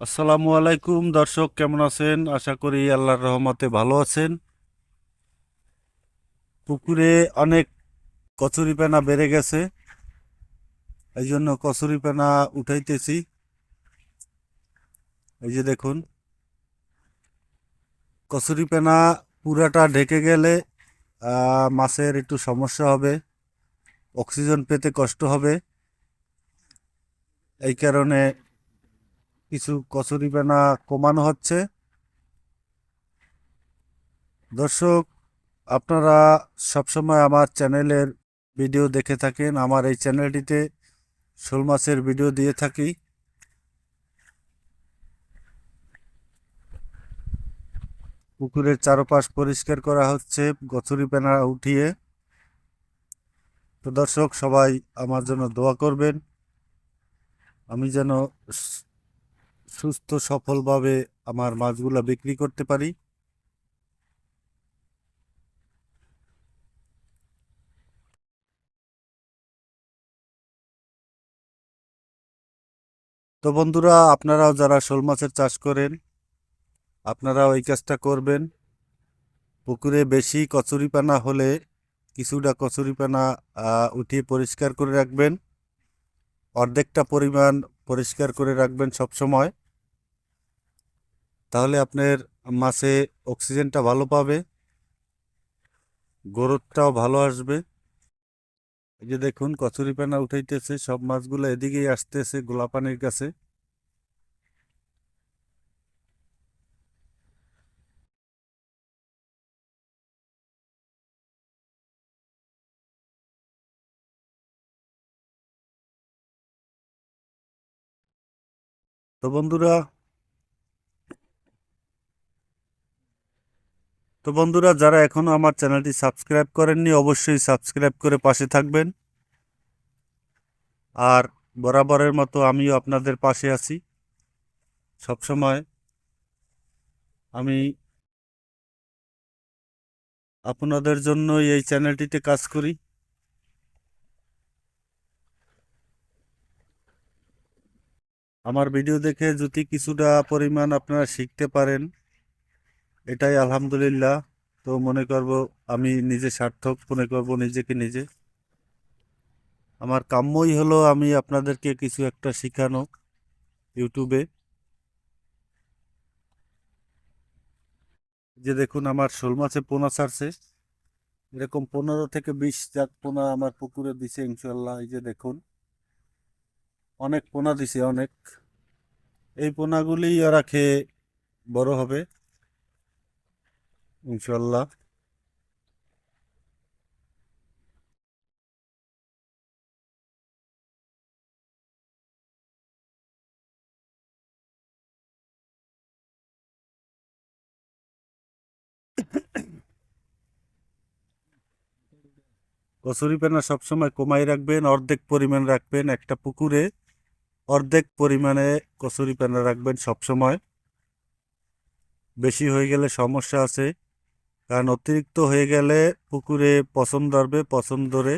আসসালামু আলাইকুম দর্শক, কেমন আছেন? আশা করি আল্লাহর রহমতে ভালো আছেন। পুকুরে অনেক কচুরিপানা বেড়ে গেছে, এই জন্য কচুরিপানা উঠাইতেছি। এই যে দেখুন, কচুরিপানা পুরাটা ঢেকে গেলে মাছের একটু সমস্যা হবে, অক্সিজেন পেতে কষ্ট হবে। এই কারণে কিছু কচুরিপানা কমানো হচ্ছে। দর্শক, আপনারা সবসময় আমার চ্যানেলের ভিডিও দেখে থাকেন। আমার এই চ্যানেলটিতে শোল মাছের ভিডিও দিয়ে থাকি। পুকুরের চারপাশ পরিষ্কার করা হচ্ছে কচুরিপানা উঠিয়ে। তো দর্শক, সবাই আমার জন্য দোয়া করবেন, আমি যেন সুস্থ সফলভাবে আমার মাছগুলা বিক্রি করতে পারি। তো বন্ধুরা, আপনারাও যারা শোল মাছের চাষ করেন, আপনারাও এই কাজটা করবেন। পুকুরে বেশি কচুরিপানা হলে কিছুটা কচুরিপানা উঠিয়ে পরিষ্কার করে রাখবেন। অর্ধেকটা পরিমাণ পরিষ্কার করে রাখবেন সব সময়, তাহলে আপনার মাছে অক্সিজেনটা ভালো পাবে, গ্রোথটাও ভালো আসবে। এই যে দেখুন, কচুরিপানা উঠাইতেছে, সব মাছগুলো এদিকেই আসতেছে গোলা পানির কাছে। তো বন্ধুরা তো বন্ধুরা যারা এখনো আমার চ্যানেলটি সাবস্ক্রাইব করেননি, অবশ্যই সাবস্ক্রাইব করে পাশে থাকবেন। আর বরাবরের মতো আমিও আপনাদের পাশে আছি সব সময়। আমি আপনাদের জন্যই এই চ্যানেলটিতে কাজ করি। আমার ভিডিও দেখে যদি কিছুটা পরিমাণ আপনারা শিখতে পারেন, এটাই আলহামদুলিল্লাহ। তো মনে করব আমি নিজে সার্থক মনে করব নিজেকে নিজে। আমার কাম্যই হলো আমি আপনাদেরকে কিছু একটা শিখানো ইউটিউবে। যে দেখুন, আমার শোল মাছে পোনা ছাড়ছে, এরকম 15 থেকে 20 জাত পোনা আমার পুকুরে দিছে ইনশাল্লাহ। এই যে দেখুন, অনেক পোনা দিছে অনেক। এই পোনাগুলি ওরা খেয়ে বড় হবে ইনশাল্লাহ। কচুরিপানা সবসময় কমাই রাখবেন, অর্ধেক পরিমাণ রাখবেন একটা পুকুরে। অর্ধেক পরিমাণে কচুরিপানা রাখবেন সবসময়। বেশি হয়ে গেলে সমস্যা আছে, কারণ অতিরিক্ত হয়ে গেলে পুকুরে পচন ধরবে, পচন ধরে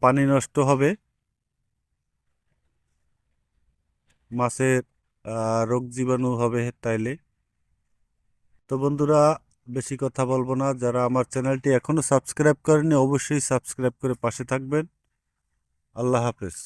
পানি নষ্ট হবে, মাছের রোগ জীবাণু হবে তাইলে। তো বন্ধুরা, বেশি কথা বলবো না। যারা আমার চ্যানেলটি এখনো সাবস্ক্রাইব করেনি, অবশ্যই সাবস্ক্রাইব করে পাশে থাকবেন। আল্লাহ হাফেজ।